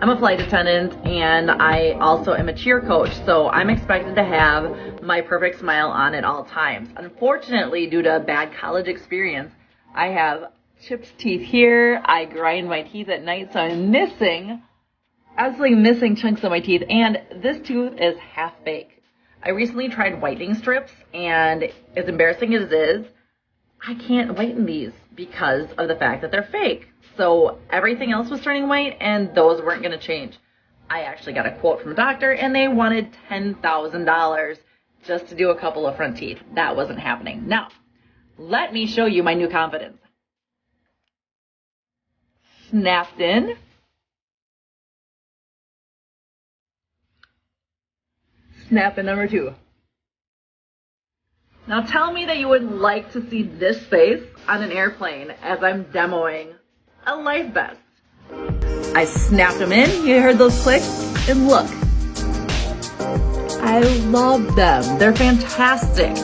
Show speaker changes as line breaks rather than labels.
I'm a flight attendant and I also am a cheer coach, so I'm expected to have my perfect smile on at all times. Unfortunately, due to a bad college experience, I have chipped teeth here. I grind my teeth at night, so I'm absolutely missing chunks of my teeth, and this tooth is half fake. I recently tried whitening strips, and as embarrassing as it is, I can't whiten these because of the fact that they're fake. So everything else was turning white, and those weren't going to change. I actually got a quote from a doctor, and they wanted $10,000 just to do a couple of front teeth. That wasn't happening. Now, let me show you my new confidence. Snapped in. Snap in number 2. Now tell me that you would like to see this face on an airplane as I'm demoing a life vest. I snapped them in, you heard those clicks, and look. I love them. They're fantastic.